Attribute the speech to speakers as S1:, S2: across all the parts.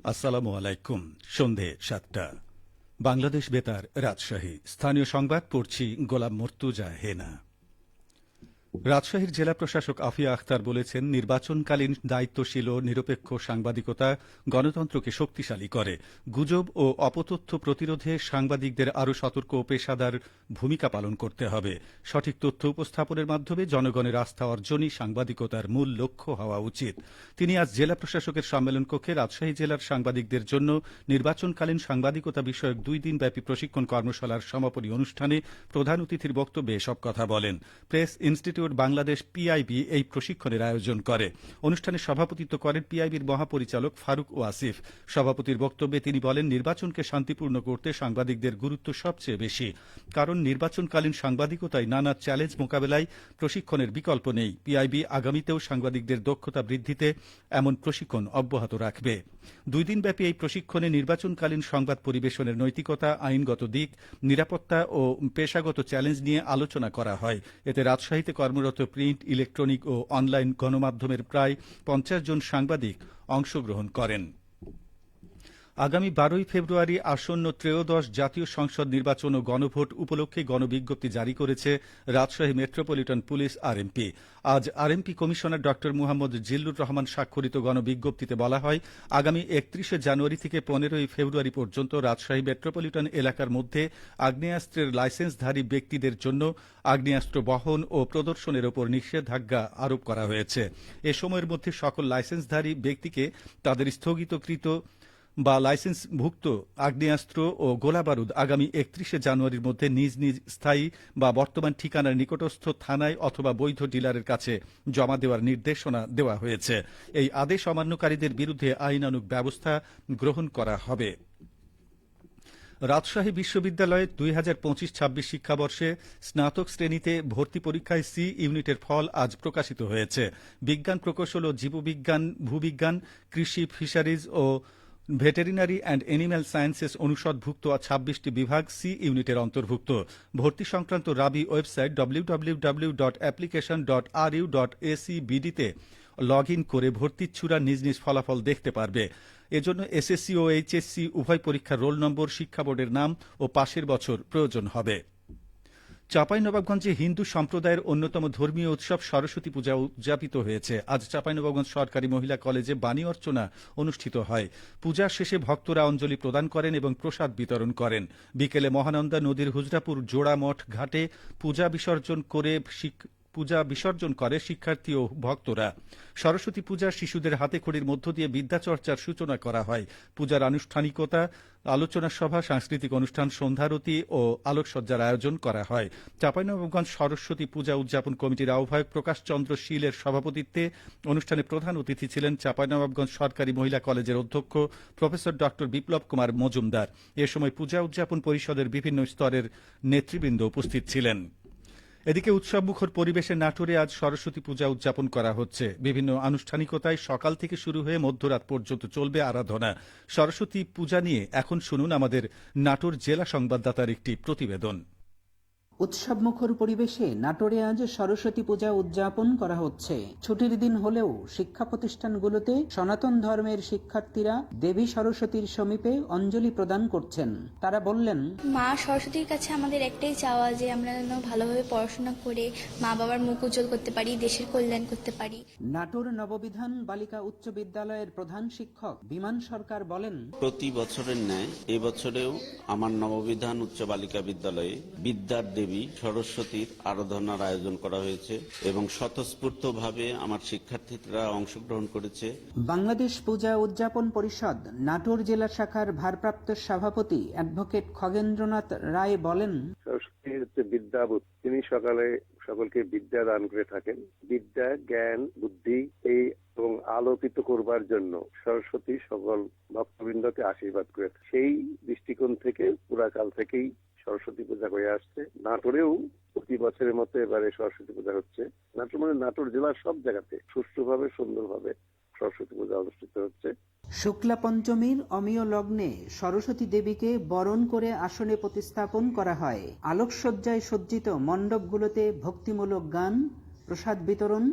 S1: আসসালামু আলাইকুম। সন্ধে ৭টা। বাংলাদেশ বেতার, রাজশাহী। স্থানীয় সংবাদ পড়ছি গোলাম মর্তুজা হেনা। রাজশাহীর জেলা প্রশাসক আফিয়া আখতার বলেছেন, নির্বাচনকালীন দায়িত্বশীল ও নিরপেক্ষ সাংবাদিকতা গণতন্ত্রকে শক্তিশালী করে। গুজব ও অপতথ্য প্রতিরোধে সাংবাদিকদের আরও সতর্ক ও পেশাদার ভূমিকা পালন করতে হবে। সঠিক তথ্য উপস্থাপনের মাধ্যমে জনগণের আস্থা অর্জনই সাংবাদিকতার মূল লক্ষ্য হওয়া উচিত। তিনি আজ জেলা প্রশাসকের সম্মেলন কক্ষে রাজশাহী জেলার সাংবাদিকদের জন্য নির্বাচনকালীন সাংবাদিকতা বিষয়ক 2 দিনব্যাপী প্রশিক্ষণ কর্মশালার সমাপনী অনুষ্ঠানে প্রধান অতিথির বক্তব্যে এসব কথা বলেন। প্রেস ইনস্টিটিউট বাংলাদেশ পিআইবি এই প্রশিক্ষণের আয়োজন করে। অনুষ্ঠানে সভাপতিত্ব করেন পিআইবির মহাপরিচালক ফারুক ওয়াসিফ। সভাপতির বক্তব্যে তিনি বলেন, নির্বাচনকে শান্তিপূর্ণ করতে সাংবাদিকদের গুরুত্ব সবচেয়ে বেশি, কারণ নির্বাচনকালীন সাংবাদিকতায় নানা চ্যালেঞ্জ মোকাবেলায় প্রশিক্ষণের বিকল্প নেই। পিআইবি আগামীতেও সাংবাদিকদের দক্ষতা বৃদ্ধিতে এমন প্রশিক্ষণ অব্যাহত রাখবে। 2 দিনব্যাপী এই প্রশিক্ষণে নির্বাচনকালীন সংবাদ পরিবেশনের নৈতিকতা, আইনগত দিক, নিরাপত্তা ও পেশাগত চ্যালেঞ্জ নিয়ে আলোচনা করা হয়। এতে রাজশাহীতে কর্মরত প্রিন্ট, ইলেকট্রনিক ও অনলাইন গণমাধ্যমের প্রায় 50 জন সাংবাদিক অংশগ্রহণ করেন। আগামী 12ই ফেব্রুয়ারি আসন্ন ত্রয়োদশ জাতীয় সংসদ নির্বাচন ও গণভোট উপলক্ষে গণবিজ্ঞপ্তি জারি করেছে রাজশাহী মেট্রোপলিটন পুলিশ আরএমপি। আজ আরএমপি কমিশনার ড মুহাম্মদ জিল্লুর রহমান স্বাক্ষরিত গণবিজ্ঞপ্তিতে বলা হয়, আগামী 31শে জানুয়ারি থেকে 15ই ফেব্রুয়ারি পর্যন্ত রাজশাহী মেট্রোপলিটন এলাকার মধ্যে আগ্নেয়াস্ত্রের লাইসেন্সধারী ব্যক্তিদের জন্য আগ্নেয়াস্ত্র বহন ও প্রদর্শনের ওপর নিষেধাজ্ঞা আরোপ করা হয়েছে। এ সময়ের মধ্যে সকল লাইসেন্সধারী ব্যক্তিকে তাদের স্থগিতকৃত বা লাইসেন্সভুক্ত আগ্নেয়াস্ত্র ও গোলাবারুদ আগামী 31শে জানুয়ারির মধ্যে নিজ নিজ স্থায়ী বা বর্তমান ঠিকানার নিকটস্থ থানায় অথবা বৈধ ডিলারের কাছে জমা দেওয়ার নির্দেশনা দেওয়া হয়েছে। এই আদেশ অমান্যকারীদের বিরুদ্ধে আইনানুগ ব্যবস্থা গ্রহণ করা হবে। রাজশাহী বিশ্ববিদ্যালয়ে 2025-26 শিক্ষাবর্ষে স্নাতক শ্রেণীতে ভর্তি পরীক্ষায় সি ইউনিটের ফল আজ প্রকাশিত হয়েছে। বিজ্ঞান প্রকৌশল ও জীববিজ্ঞান, ভূবিজ্ঞান, কৃষি, ফিশারিজ ও ভেটেরিনারি অ্যান্ড এনিম্যাল সায়েন্সেস অনুষদভুক্ত 26টি বিভাগ সি ইউনিটের অন্তর্ভুক্ত। ভর্তি সংক্রান্ত রাবি ওয়েবসাইট www.application.ru.acbd তে লগ ইন করে ভর্তিচ্ছুরা নিজ নিজ ফলাফল দেখতে পারবে। এজন্য এসএসসি ও এইচএসসি উভয় পরীক্ষার রোল নম্বর, শিক্ষা বোর্ডের নাম ও পাশের বছর প্রয়োজন হবে। চাঁপাইনবাবগঞ্জে হিন্দু সম্প্রদায়ের অন্যতম ধর্মীয় উৎসব সরস্বতী পূজা উদযাপিত হয়েছে। আজ চাঁপাইনবাবগঞ্জ সরকারি মহিলা কলেজে বাণী অর্চনা অনুষ্ঠিত হয়। পূজার শেষে ভক্তরা অঞ্জলি প্রদান করেন এবং প্রসাদ বিতরণ করেন। বিকেলে মহানন্দা নদীর হুজরাপুর জোড়ামঠ ঘাটে পূজা বিসর্জন করে শিক্ষার্থী ও ভক্তরা। সরস্বতী পূজা শিশুদের হাতেখড়ির মধ্য দিয়ে বিদ্যাচর্চার সূচনা করা হয়। পূজার আনুষ্ঠানিকতা, আলোচনা সভা, সাংস্কৃতিক অনুষ্ঠান, সন্ধ্যারতি ও আলোকসজ্জার আয়োজন করা হয়। চাঁপাইনবাবগঞ্জ সরস্বতী পূজা উদযাপন কমিটির আহ্বায়ক প্রকাশ চন্দ্র শীলের সভাপতিত্বে অনুষ্ঠানে প্রধান অতিথি ছিলেন চাঁপাইনবাবগঞ্জ সরকারি মহিলা কলেজের অধ্যক্ষ প্রফেসর ড বিপ্লব কুমার মজুমদার। এ সময় পূজা উদযাপন পরিষদের বিভিন্ন স্তরের নেতৃবৃন্দ উপস্থিত ছিলেন। এদিকে উৎসবমুখর পরিবেশে নাটোরে আজ সরস্বতী পূজা উদযাপন করা হচ্ছে। বিভিন্ন আনুষ্ঠানিকতায় সকাল থেকে শুরু হয়ে মধ্যরাত পর্যন্ত চলবে আরাধনা। সরস্বতী পূজা নিয়ে এখন শুনুন আমাদের নাটোর জেলা সংবাদদাতার একটি প্রতিবেদন।
S2: উৎসবমুখর পরিবেশে নাটোরে আজ সরস্বতী পূজা উদযাপন করা হচ্ছে। ছুটির দিন হলেও শিক্ষা প্রতিষ্ঠানগুলোতে সনাতন ধর্মের শিক্ষার্থীরা দেবী সরস্বতীর সমীপে অঞ্জলি প্রদান করছেন। তারা বললেন,
S3: মা সরস্বতীর কাছে আমাদের একটাই চাওয়া যে আমরা যেন ভালোভাবে পড়াশোনা করে মা বাবার মুখ উজ্জ্বল করতে পারি, দেশের কল্যাণ করতে পারি।
S2: নাটোর নববিধান বালিকা উচ্চ বিদ্যালয়ের প্রধান শিক্ষক বিমান সরকার বলেন,
S4: প্রতি বছরের ন্যায় এবছরেও আমার নববিধান উচ্চ বালিকা বিদ্যালয়ে বিদ্যার দেবী সরস্বতীর আরাধনার আয়োজন করা হয়েছে এবং স্বতঃস্ফূর্তভাবে আমার শিক্ষার্থীরা অংশগ্রহণ করেছে।
S2: বাংলাদেশ পূজা উদযাপন পরিষদ নাটোর জেলা শাখার ভারপ্রাপ্ত সভাপতি অ্যাডভোকেট খগেন্দ্রনাথ রায় বলেন,
S5: সরস্বতী হচ্ছে বিদ্যাবুৎ। তিনি সকলকে বিদ্যা দান করে থাকেন। বিদ্যা, জ্ঞান, বুদ্ধি এবং আলোকিত করবার জন্য সরস্বতী সকল ভক্তবৃন্দকে আশীর্বাদ করে। সেই দৃষ্টিকোণ থেকে পুরাকাল থেকেই সরস্বতী পূজা হয়ে আসছে। নাটোরেও প্রতি বছরের মতো এবারে সরস্বতী পূজা হচ্ছে। নাটোর জেলার সব জায়গাতে সুষ্ঠুভাবে, সুন্দরভাবে সরস্বতী পূজা অনুষ্ঠিত হচ্ছে।
S2: শুক্লা পঞ্চমীর অমীয় লগ্নে সরস্বতী দেবীকে বরণ করে আসনে প্রতিস্থাপন করা হয়। আলোকসজ্জায় সজ্জিত মণ্ডপগুলোতে ভক্তিমূলক গান, প্রসাদ বিতরণ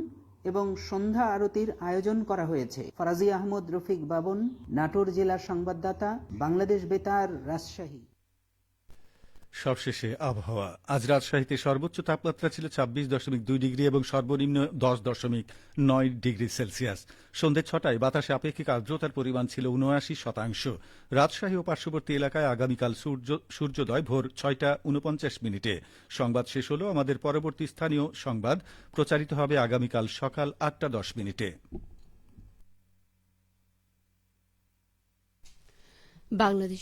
S2: এবং সন্ধ্যা আরতির আয়োজন করা হয়েছে। ফরাজি আহমদ, রফিক বাবন, নাটোর জেলার সংবাদদাতা, বাংলাদেশ বেতার, রাজশাহী।
S1: সবশেষে আবহাওয়া। আজ রাজশাহীতে সর্বোচ্চ তাপমাত্রা ছিল 26.2 ডিগ্রি এবং সর্বনিম্ন 10.9 ডিগ্রি সেলসিয়াস। সন্ধ্যে 6টায় বাতাসে আপেক্ষিক আর্দ্রতার পরিমাণ ছিল 79%। রাজশাহী ও পার্শ্ববর্তী এলাকায় আগামীকাল সূর্যোদয় ভোর 6টা49 সংবাদ শেষ হল। আমাদের পরবর্তী স্থানীয় সংবাদ প্রচারিত হবে আগামীকাল সকাল 8টা10।
S6: বাংলাদেশ